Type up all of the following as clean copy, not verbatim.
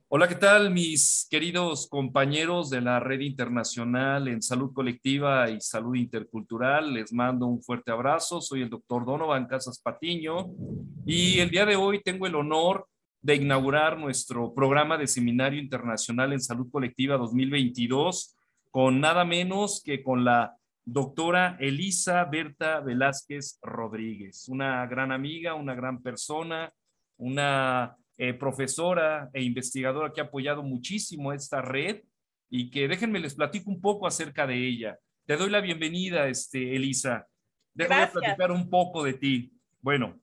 Hola, ¿qué tal, mis queridos compañeros de la Red Internacional en Salud Colectiva y Salud Intercultural? Les mando un fuerte abrazo. Soy el doctor Donovan Casas Patiño y el día de hoy tengo el honor de inaugurar nuestro programa de Seminario Internacional en Salud Colectiva 2022 con nada menos que con la doctora Elisa Berta Velázquez Rodríguez, una gran amiga, una gran persona, una profesora e investigadora que ha apoyado muchísimo esta red y que déjenme les platico un poco acerca de ella. Te doy la bienvenida, Elisa. Déjame Gracias. platicar un poco de ti. Bueno,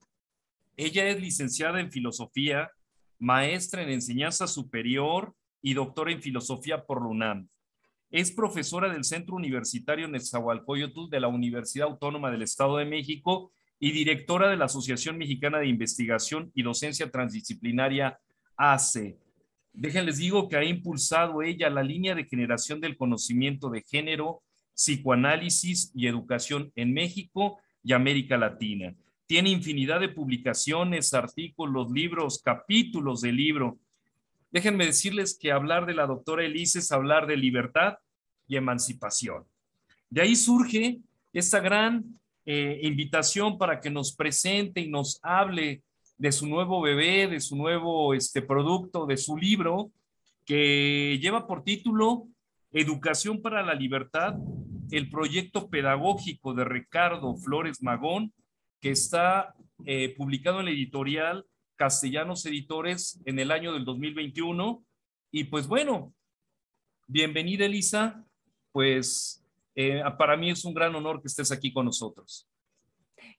ella es licenciada en filosofía, maestra en enseñanza superior y doctora en filosofía por la UNAM. Es profesora del Centro Universitario Nezahualcóyotl de la Universidad Autónoma del Estado de México y directora de la Asociación Mexicana de Investigación y Docencia Transdisciplinaria, ACE. Déjenles digo que ha impulsado ella la línea de generación del conocimiento de género, psicoanálisis y educación en México y América Latina. Tiene infinidad de publicaciones, artículos, libros, capítulos de libro. Déjenme decirles que hablar de la doctora Elisa es hablar de libertad y emancipación. De ahí surge esta gran invitación para que nos presente y nos hable de su nuevo bebé, de su nuevo producto, de su libro, que lleva por título Educación para la Libertad, el proyecto pedagógico de Ricardo Flores Magón, que está publicado en la editorial Castellanos Editores en el año del 2021. Y pues bueno, bienvenida, Elisa. Pues para mí es un gran honor que estés aquí con nosotros.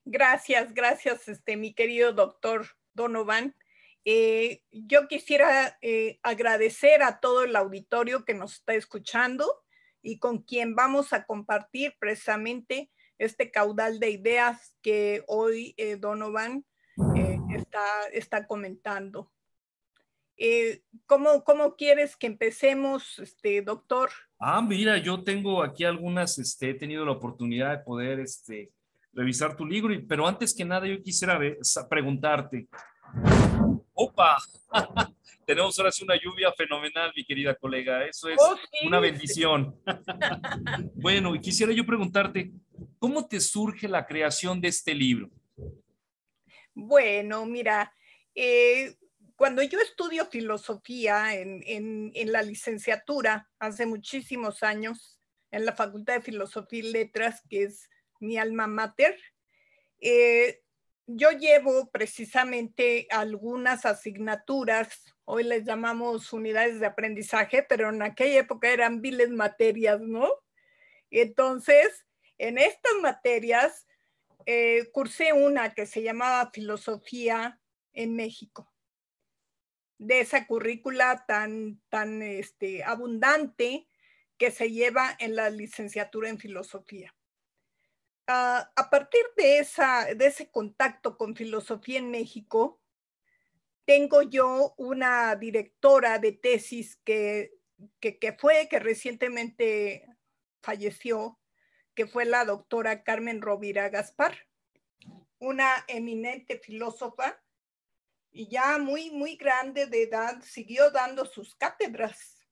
Gracias, mi querido doctor Donovan. Yo quisiera agradecer a todo el auditorio que nos está escuchando y con quien vamos a compartir precisamente este caudal de ideas que hoy Donovan está comentando. ¿Cómo quieres que empecemos, doctor? Mira, yo tengo aquí algunas, he tenido la oportunidad de poder, revisar tu libro, pero antes que nada yo quisiera preguntarte, ¡opa! Tenemos ahora sí una lluvia fenomenal, mi querida colega, eso es Oh, una sí, sí. bendición. Bueno, y quisiera yo preguntarte, ¿cómo te surge la creación de este libro? Bueno, mira, eh, cuando yo estudio filosofía en la licenciatura, hace muchísimos años, en la Facultad de Filosofía y Letras, que es mi alma mater, eh, yo llevo precisamente algunas asignaturas, hoy les llamamos unidades de aprendizaje, pero en aquella época eran viles materias, ¿no? Entonces, en estas materias cursé una que se llamaba Filosofía en México. De esa currícula tan abundante que se lleva en la licenciatura en filosofía. A partir de ese contacto con filosofía en México, tengo yo una directora de tesis que recientemente falleció, que fue la doctora Carmen Rovira Gaspar, una eminente filósofa y ya muy grande de edad, siguió dando sus cátedras.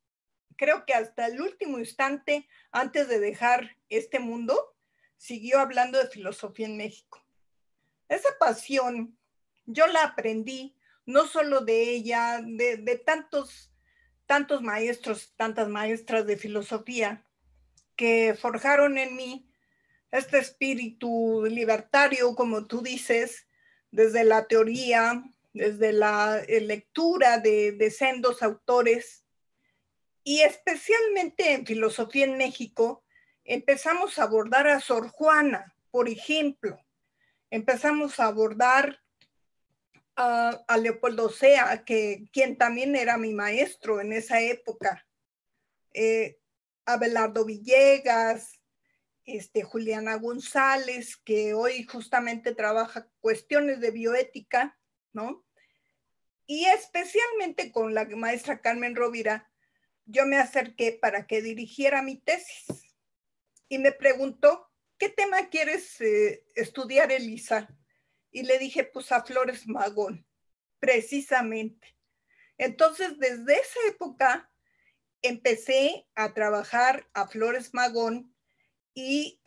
Creo que hasta el último instante, antes de dejar este mundo, siguió hablando de filosofía en México. Esa pasión yo la aprendí no solo de ella, de tantos maestros, tantas maestras de filosofía que forjaron en mí este espíritu libertario, como tú dices, desde la teoría, desde la lectura de sendos autores, y especialmente en filosofía en México, empezamos a abordar a Sor Juana, por ejemplo, empezamos a abordar a Leopoldo Sea, quien también era mi maestro en esa época, a Abelardo Villegas, Juliana González, que hoy justamente trabaja cuestiones de bioética, ¿no? Y especialmente con la maestra Carmen Rovira, yo me acerqué para que dirigiera mi tesis. Y me preguntó, ¿qué tema quieres estudiar, Elisa? Y le dije, pues a Flores Magón, precisamente. Entonces, desde esa época empecé a trabajar a Flores Magón y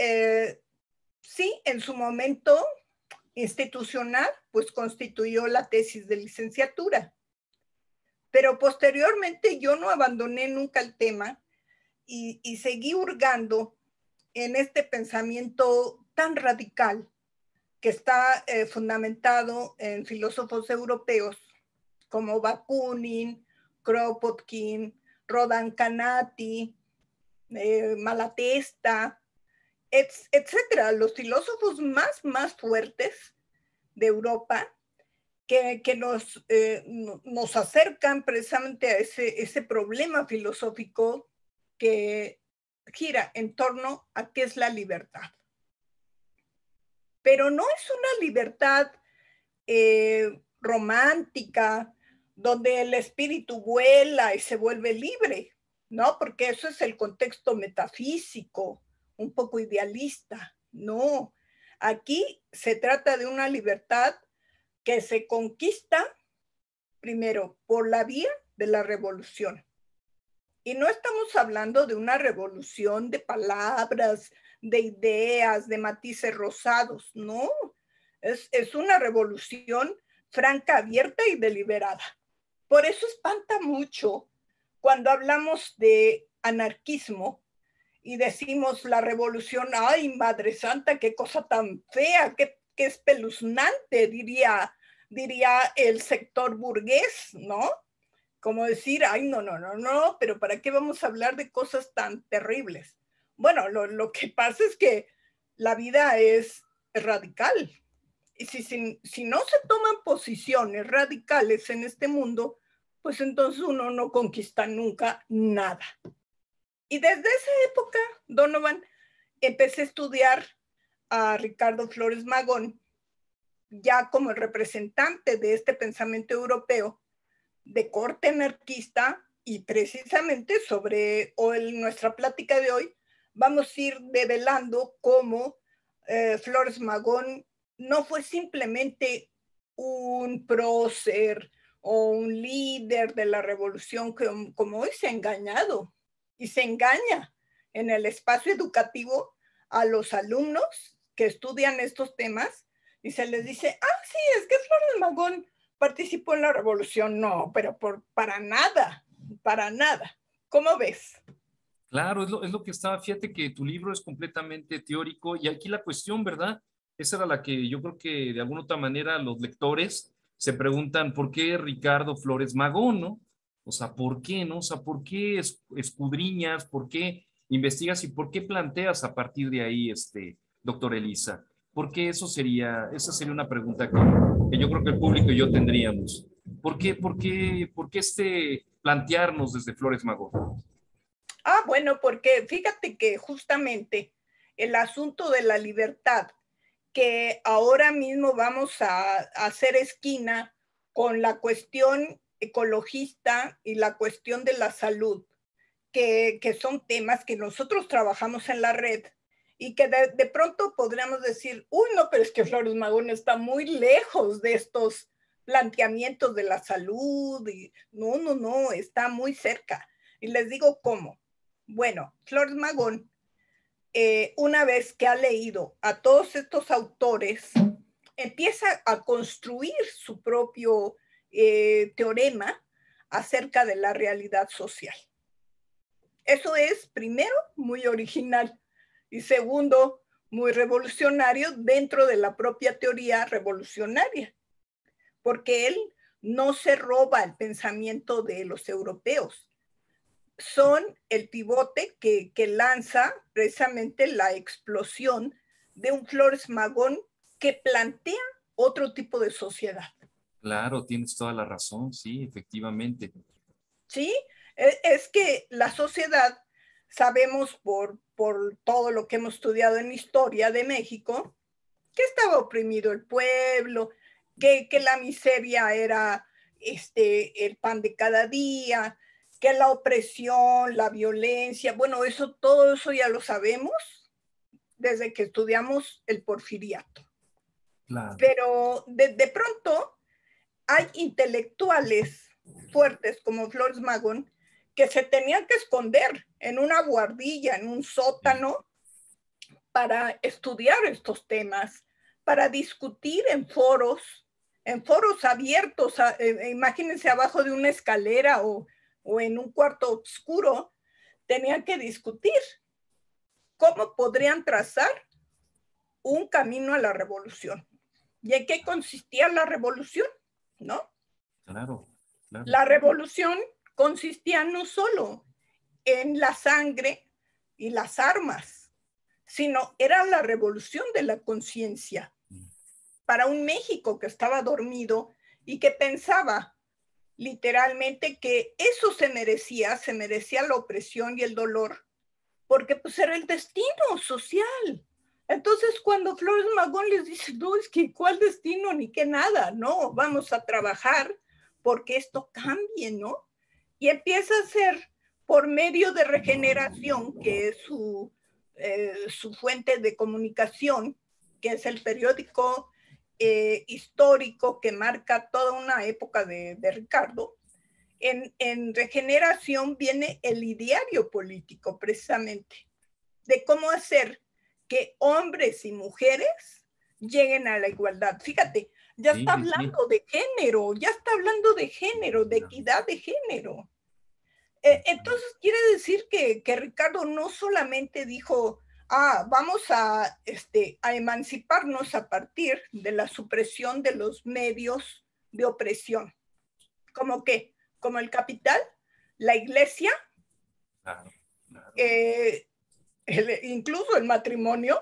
sí, en su momento institucional, pues constituyó la tesis de licenciatura. Pero posteriormente yo no abandoné nunca el tema y seguí hurgando en este pensamiento tan radical que está fundamentado en filósofos europeos como Bakunin, Kropotkin, Rodan Kanati, Malatesta, etcétera, los filósofos más fuertes de Europa que nos acercan precisamente a ese problema filosófico que gira en torno a qué es la libertad. Pero no es una libertad romántica, donde el espíritu vuela y se vuelve libre, ¿no? Porque eso es el contexto metafísico, un poco idealista. No, aquí se trata de una libertad que se conquista primero por la vía de la revolución. Y no estamos hablando de una revolución de palabras, de ideas, de matices rosados, no. Es una revolución franca, abierta y deliberada. Por eso espanta mucho cuando hablamos de anarquismo y decimos la revolución, ay, Madre Santa, qué cosa tan fea, qué espeluznante, diría el sector burgués, ¿no? Como decir, ay, no, pero ¿para qué vamos a hablar de cosas tan terribles? Bueno, lo que pasa es que la vida es radical. Y si no se toman posiciones radicales en este mundo, pues entonces uno no conquista nunca nada. Y desde esa época, Donovan, empecé a estudiar a Ricardo Flores Magón, ya como el representante de este pensamiento europeo de corte anarquista, y precisamente sobre nuestra plática de hoy vamos a ir develando cómo Flores Magón no fue simplemente un prócer o un líder de la revolución que, como hoy se ha engañado y se engaña en el espacio educativo a los alumnos que estudian estos temas y se les dice, sí, es que Flores Magón participó en la revolución. No, pero para nada, para nada. ¿Cómo ves? Claro, es lo que estaba, fíjate que tu libro es completamente teórico y aquí la cuestión, ¿verdad? Esa era la que yo creo que de alguna otra manera los lectores se preguntan, ¿por qué Ricardo Flores Magón, no? O sea, ¿por qué, no? O sea, ¿por qué escudriñas, por qué investigas y por qué planteas a partir de ahí, doctor Elisa? Porque esa sería una pregunta que yo creo que el público y yo tendríamos. ¿Por qué plantearnos desde Flores Magón? Bueno, porque fíjate que justamente el asunto de la libertad, que ahora mismo vamos a hacer esquina con la cuestión ecologista y la cuestión de la salud, que son temas que nosotros trabajamos en la red y que de pronto podríamos decir, uy, no, pero es que Flores Magón está muy lejos de estos planteamientos de la salud. Y no, está muy cerca. Y les digo cómo. Bueno, Flores Magón, una vez que ha leído a todos estos autores, empieza a construir su propio teorema acerca de la realidad social. Eso es, primero, muy original y segundo, muy revolucionario dentro de la propia teoría revolucionaria, porque él no se roba el pensamiento de los europeos. Son el pivote que lanza precisamente la explosión de un Flores Magón que plantea otro tipo de sociedad. Claro, tienes toda la razón, sí, efectivamente. ¿Sí? Es que la sociedad, sabemos por todo lo que hemos estudiado en historia de México, que estaba oprimido el pueblo, que la miseria era el pan de cada día, que la opresión, la violencia, bueno, todo eso ya lo sabemos desde que estudiamos el porfiriato. Claro. Pero de pronto hay intelectuales fuertes como Flores Magón, que se tenían que esconder en una buhardilla, en un sótano, para estudiar estos temas, para discutir en foros abiertos, imagínense abajo de una escalera o en un cuarto oscuro, tenían que discutir cómo podrían trazar un camino a la revolución. ¿Y en qué consistía la revolución? ¿No? Claro, claro. La revolución consistía no solo en la sangre y las armas, sino era la revolución de la conciencia para un México que estaba dormido y que pensaba literalmente que eso se merecía la opresión y el dolor, porque pues era el destino social. Entonces, cuando Flores Magón les dice, no, es que cuál destino ni qué nada, no, vamos a trabajar porque esto cambie, ¿no? Y empieza a ser por medio de Regeneración, que es su fuente de comunicación, que es el periódico histórico que marca toda una época de Ricardo. En Regeneración viene el ideario político, precisamente, de cómo hacer que hombres y mujeres lleguen a la igualdad. Fíjate, ya está hablando de género, de equidad de género. Entonces quiere decir que Ricardo no solamente dijo, vamos a emanciparnos a partir de la supresión de los medios de opresión. ¿Cómo qué? Como el capital, la iglesia, claro. Incluso el matrimonio,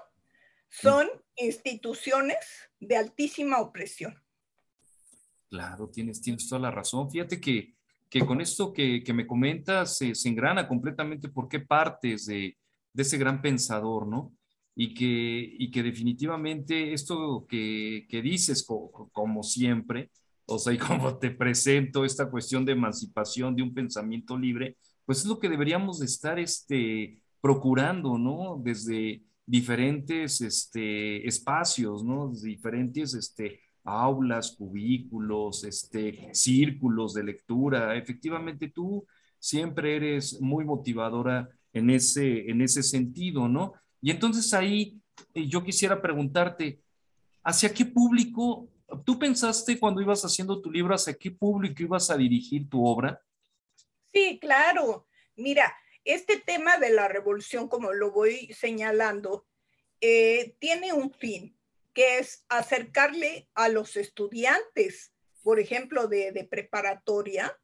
son instituciones de altísima opresión. Claro, tienes toda la razón. Fíjate que con esto que me comentas se engrana completamente por qué partes de ese gran pensador, ¿no? Y que definitivamente esto que dices, como siempre, o sea, y como te presento esta cuestión de emancipación, de un pensamiento libre, pues es lo que deberíamos de estar procurando, ¿no? Desde diferentes espacios, ¿no? Desde diferentes aulas, cubículos, círculos de lectura. Efectivamente, tú siempre eres muy motivadora en ese sentido, ¿no? Y entonces ahí yo quisiera preguntarte, ¿hacia qué público, tú pensaste cuando ibas haciendo tu libro, hacia qué público ibas a dirigir tu obra? Sí, claro. Mira, este tema de la revolución, como lo voy señalando, tiene un fin, que es acercarle a los estudiantes, por ejemplo, de preparatoria,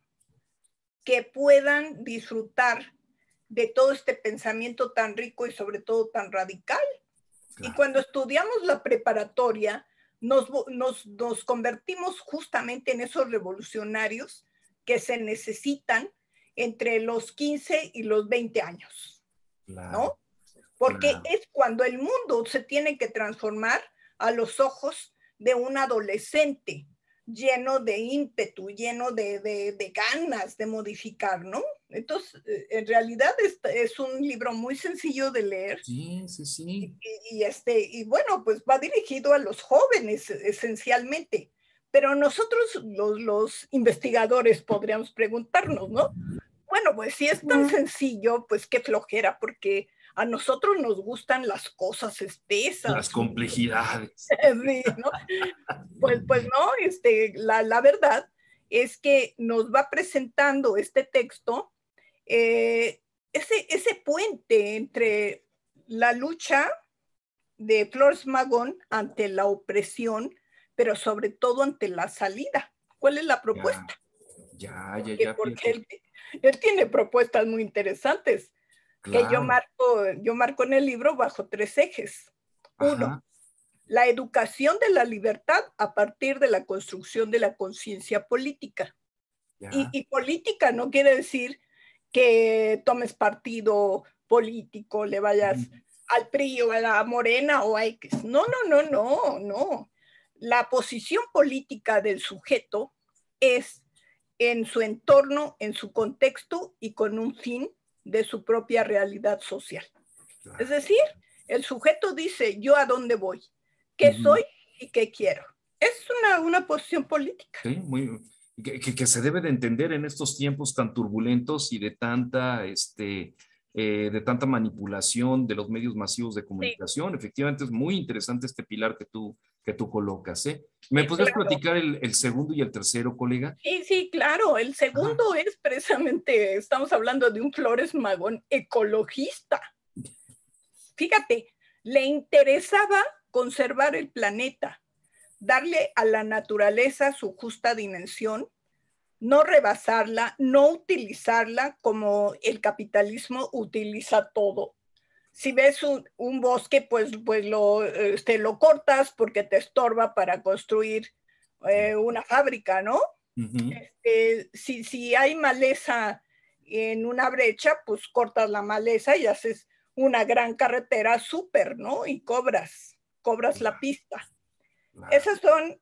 que puedan disfrutar de todo este pensamiento tan rico y sobre todo tan radical. Claro. Y cuando estudiamos la preparatoria, nos convertimos justamente en esos revolucionarios que se necesitan entre los 15 y los 20 años, claro, ¿no? Porque claro, es cuando el mundo se tiene que transformar a los ojos de un adolescente lleno de ímpetu, lleno de ganas de modificar, ¿no? Entonces, en realidad es un libro muy sencillo de leer. Sí, sí, sí. Y bueno, pues va dirigido a los jóvenes esencialmente. Pero nosotros, los investigadores, podríamos preguntarnos, ¿no? Bueno, pues si es tan sencillo, pues qué flojera, porque a nosotros nos gustan las cosas espesas. Las complejidades. Sí, ¿no? Pues no, la verdad es que nos va presentando este texto, ese puente entre la lucha de Flores Magón ante la opresión, pero sobre todo ante la salida. ¿Cuál es la propuesta? Ya. Porque él tiene propuestas muy interesantes, claro, que yo marco en el libro bajo 3 ejes. Ajá. 1, la educación de la libertad a partir de la construcción de la conciencia política. Y política no quiere decir que tomes partido político, le vayas al PRI o a la Morena o a X. No. La posición política del sujeto es en su entorno, en su contexto y con un fin de su propia realidad social. Claro. Es decir, el sujeto dice, ¿yo a dónde voy? ¿Qué soy y qué quiero? Es una posición política. Sí, que se debe de entender en estos tiempos tan turbulentos y de tanta manipulación de los medios masivos de Sí, comunicación. Efectivamente, es muy interesante este pilar que tú colocas, ¿eh? ¿Me sí, podrías claro. platicar el segundo y el tercero, colega? Sí, sí, claro. El Ajá. segundo es precisamente, estamos hablando de un Flores Magón ecologista. Fíjate, le interesaba conservar el planeta, darle a la naturaleza su justa dimensión, no rebasarla, no utilizarla como el capitalismo utiliza todo. Si ves un bosque, pues lo cortas porque te estorba para construir una fábrica, ¿no? Ujú. Si hay maleza en una brecha, pues cortas la maleza y haces una gran carretera súper, ¿no? Y cobras la pista. Claro. Esas son,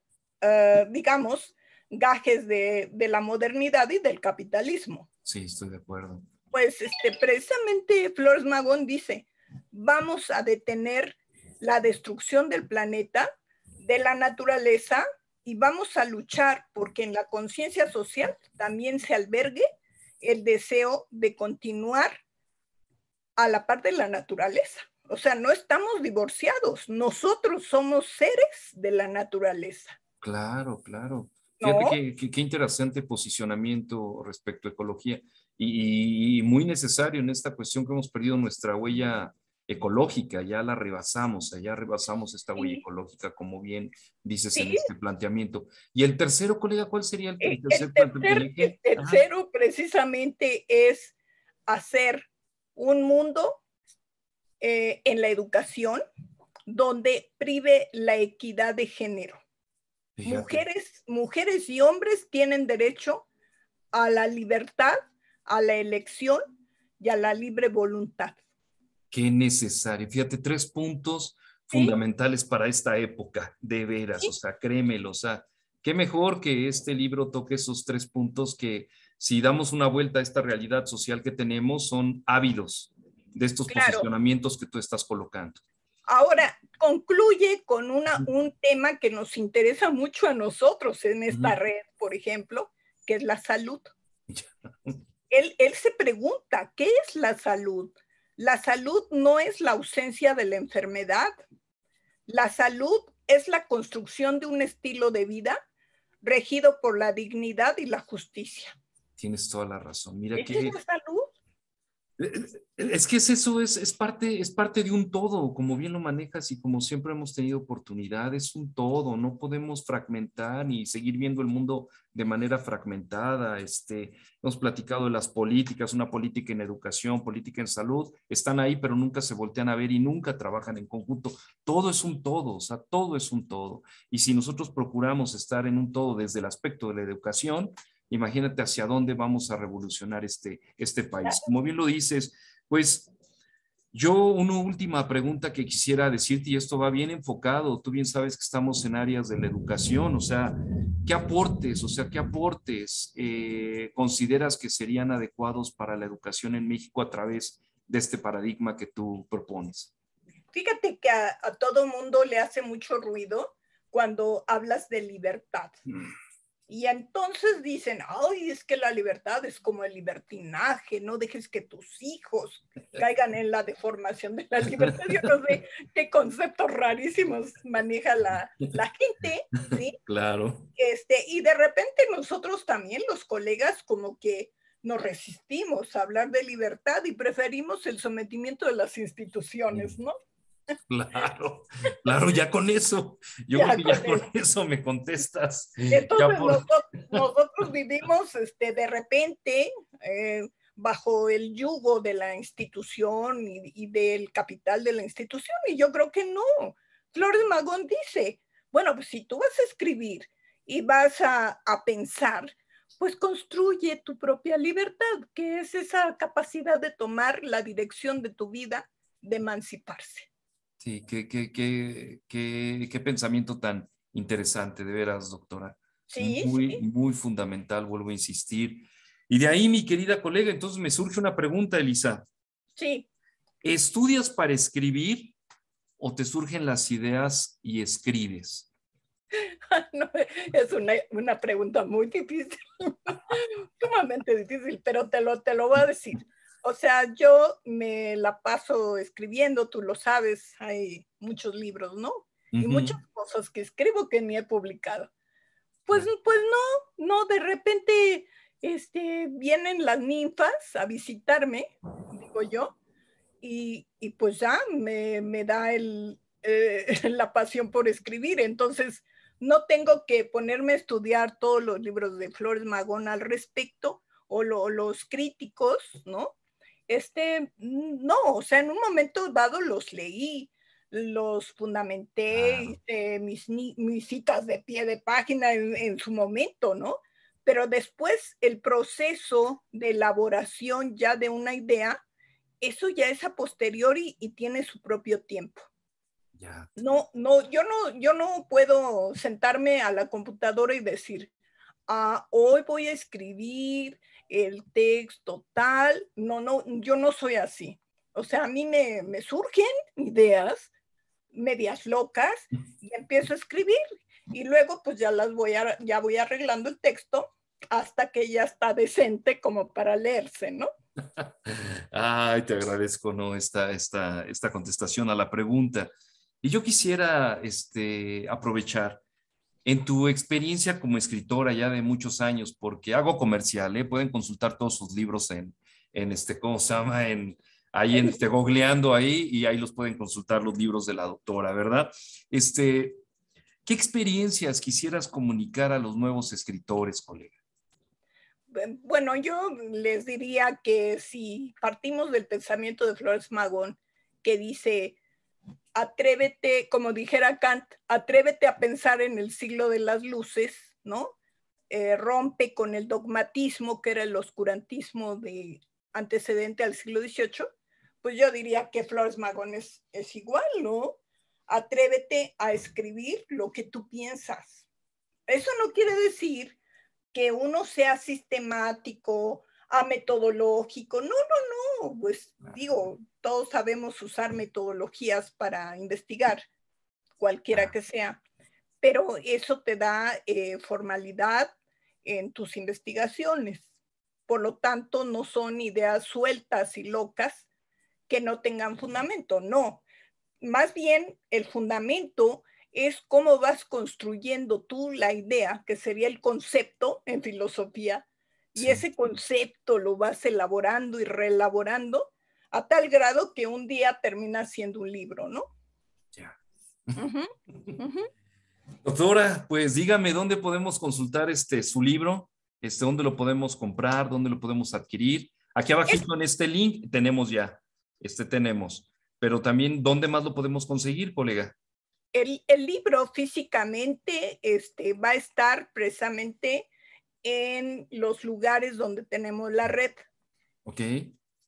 digamos, gajes de la modernidad y del capitalismo. Sí, estoy de acuerdo. Pues precisamente Flores Magón dice, vamos a detener la destrucción del planeta, de la naturaleza, y vamos a luchar porque en la conciencia social también se albergue el deseo de continuar a la par de la naturaleza. O sea, no estamos divorciados, nosotros somos seres de la naturaleza, Claro, claro. Fíjate ¿no? qué interesante posicionamiento respecto a ecología y muy necesario en esta cuestión que hemos perdido nuestra huella ecológica, ya rebasamos esta huella Sí, ecológica, como bien dices en sí. este planteamiento. Y el tercero, colega, ¿cuál sería el tercer El eje? Ajá. tercero precisamente es hacer un mundo en la educación donde prive la equidad de género. Fíjate. Mujeres y hombres tienen derecho a la libertad, a la elección y a la libre voluntad. Qué necesario. Fíjate, tres puntos ¿Sí? fundamentales para esta época, de veras, o Sí, sea, créemelo, o sea, qué mejor que este libro toque esos tres puntos que si damos una vuelta a esta realidad social que tenemos, son ávidos de estos claro. posicionamientos que tú estás colocando. Ahora, concluye con un tema que nos interesa mucho a nosotros en esta Ujú. red, por ejemplo, que es la salud. Él se pregunta, ¿qué es la salud? La salud no es la ausencia de la enfermedad. La salud es la construcción de un estilo de vida regido por la dignidad y la justicia. Tienes toda la razón. Mira ¿Esa es que la salud? es que es parte de un todo, como bien lo manejas y como siempre hemos tenido oportunidad, es un todo, no podemos fragmentar ni seguir viendo el mundo de manera fragmentada. Hemos platicado de las políticas, una política en educación, política en salud, están ahí, pero nunca se voltean a ver y nunca trabajan en conjunto. Todo es un todo, o sea, todo es un todo. Y si nosotros procuramos estar en un todo desde el aspecto de la educación, imagínate hacia dónde vamos a revolucionar este país. Como bien lo dices, pues yo una última pregunta que quisiera decirte, y esto va bien enfocado, tú bien sabes que estamos en áreas de la educación, o sea, qué aportes consideras que serían adecuados para la educación en México a través de este paradigma que tú propones? Fíjate que a todo mundo le hace mucho ruido cuando hablas de libertad. Y entonces dicen, ay, es que la libertad es como el libertinaje, no dejes que tus hijos caigan en la deformación de la libertad. Yo no sé qué conceptos rarísimos maneja la gente, ¿sí? Claro. Y de repente nosotros también, los colegas, como que nos resistimos a hablar de libertad y preferimos el sometimiento de las instituciones, ¿no? Claro, claro, ya con eso, yo creo Ya que con ya con eso. eso me contestas. Ya Entonces por, nosotros vivimos de repente bajo el yugo de la institución y del capital de la institución y yo creo que no. Flores Magón dice, bueno, pues si tú vas a escribir y vas a pensar, pues construye tu propia libertad, que es esa capacidad de tomar la dirección de tu vida, de emanciparse. sí, qué pensamiento tan interesante, de veras, doctora. Sí, Muy, sí, muy fundamental, vuelvo a insistir. Y de ahí, mi querida colega, entonces me surge una pregunta, Elisa. sí. ¿Estudias para escribir o te surgen las ideas y escribes? No, es una pregunta muy difícil, sumamente difícil, pero te lo voy a decir. O sea, yo me la paso escribiendo, tú lo sabes, hay muchos libros, ¿no? Y muchas cosas que escribo que ni he publicado. Pues no, de repente vienen las ninfas a visitarme, digo yo, y pues ya me da la pasión por escribir. Entonces, no tengo que ponerme a estudiar todos los libros de Flores Magón al respecto o los críticos, ¿no? No, o sea, en un momento dado los leí, los fundamenté, hice mis citas de pie de página en su momento, ¿no? Pero después el proceso de elaboración ya de una idea, eso ya es a posteriori y tiene su propio tiempo. Ya. No, yo no puedo sentarme a la computadora y decir, hoy voy a escribir el texto tal. No, yo no soy así. O sea, a mí me surgen ideas medias locas y empiezo a escribir y luego pues ya voy arreglando el texto hasta que ya está decente como para leerse, ¿no? Ay, te agradezco, ¿no? Esta contestación a la pregunta. Y yo quisiera aprovechar en tu experiencia como escritora ya de muchos años, porque hago comercial, ¿eh? Pueden consultar todos sus libros ¿cómo se llama? Ahí googleando ahí y ahí los pueden consultar los libros de la doctora, ¿verdad? ¿Qué experiencias quisieras comunicar a los nuevos escritores, colega? Bueno, yo les diría que si partimos del pensamiento de Flores Magón, que dice, atrévete, como dijera Kant, atrévete a pensar en el siglo de las luces, ¿no? Rompe con el dogmatismo, que era el oscurantismo antecedente al siglo XVIII, pues yo diría que Flores Magón es igual, ¿no? Atrévete a escribir lo que tú piensas. Eso no quiere decir que uno sea sistemático, metodológico. No, pues digo, todos sabemos usar metodologías para investigar, cualquiera que sea, pero eso te da formalidad en tus investigaciones. Por lo tanto, no son ideas sueltas y locas que no tengan fundamento, no. Más bien, el fundamento es cómo vas construyendo tú la idea, que sería el concepto en filosofía, y Sí. ese concepto lo vas elaborando y reelaborando a tal grado que un día termina siendo un libro, ¿no? Ya. Uh-huh, uh-huh. Doctora, pues dígame dónde podemos consultar su libro, dónde lo podemos comprar, dónde lo podemos adquirir. Aquí abajito en este link tenemos ya, tenemos, pero también dónde más lo podemos conseguir, colega. El libro físicamente va a estar precisamente en los lugares donde tenemos la red. Ok.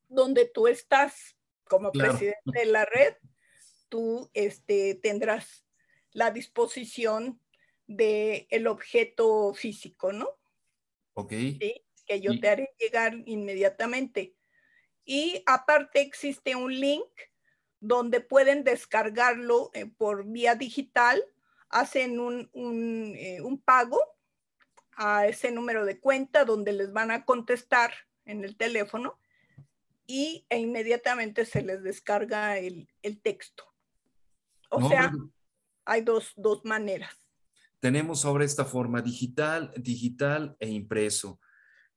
Donde tú estás como Claro. presidente de la red, tú tendrás la disposición del objeto físico, ¿no? Ok. ¿Sí? Que yo te Y, haré llegar inmediatamente. Y aparte existe un link donde pueden descargarlo por vía digital, hacen un pago a ese número de cuenta donde les van a contestar en el teléfono e inmediatamente se les descarga el texto. O no, hombre, sea, hay dos maneras. tenemos ahora esta forma digital e impreso.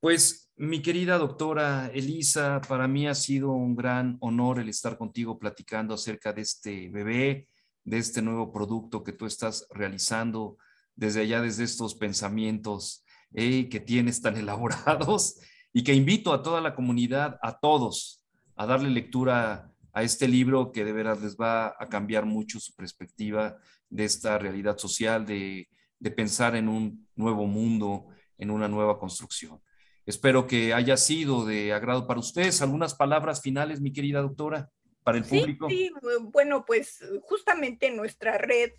Pues, mi querida doctora Elisa, para mí ha sido un gran honor el estar contigo platicando acerca de este bebé, de este nuevo producto que tú estás realizando desde allá, desde estos pensamientos que tienes tan elaborados y que invito a toda la comunidad, a todos, a darle lectura a este libro que de veras les va a cambiar mucho su perspectiva de esta realidad social, de pensar en un nuevo mundo, en una nueva construcción. Espero que haya sido de agrado para ustedes. ¿Algunas palabras finales, mi querida doctora, para el público? Sí, bueno, pues justamente nuestra red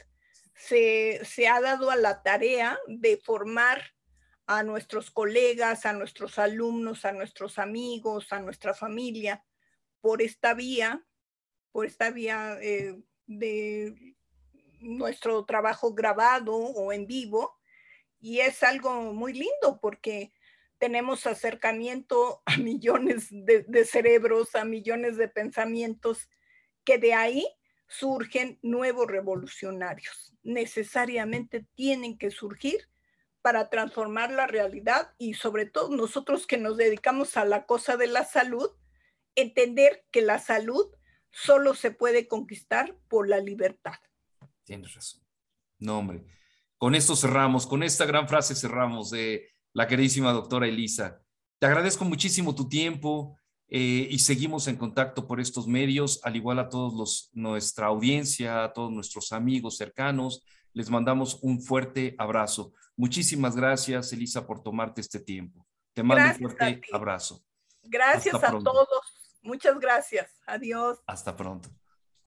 se ha dado a la tarea de formar a nuestros colegas, a nuestros alumnos, a nuestros amigos, a nuestra familia, por esta vía de nuestro trabajo grabado o en vivo, y es algo muy lindo porque tenemos acercamiento a millones de cerebros, a millones de pensamientos, que de ahí surgen nuevos revolucionarios. Necesariamente tienen que surgir para transformar la realidad y sobre todo nosotros que nos dedicamos a la cosa de la salud, entender que la salud solo se puede conquistar por la libertad. Tienes razón. No, hombre. Con esto cerramos, con esta gran frase cerramos de la queridísima doctora Elisa. Te agradezco muchísimo tu tiempo y seguimos en contacto por estos medios, al igual a todos nuestra audiencia, a todos nuestros amigos cercanos. Les mandamos un fuerte abrazo. Muchísimas gracias, Elisa, por tomarte este tiempo. Te mando un fuerte abrazo. Gracias Hasta a pronto. todos. Muchas gracias. Adiós. Hasta pronto.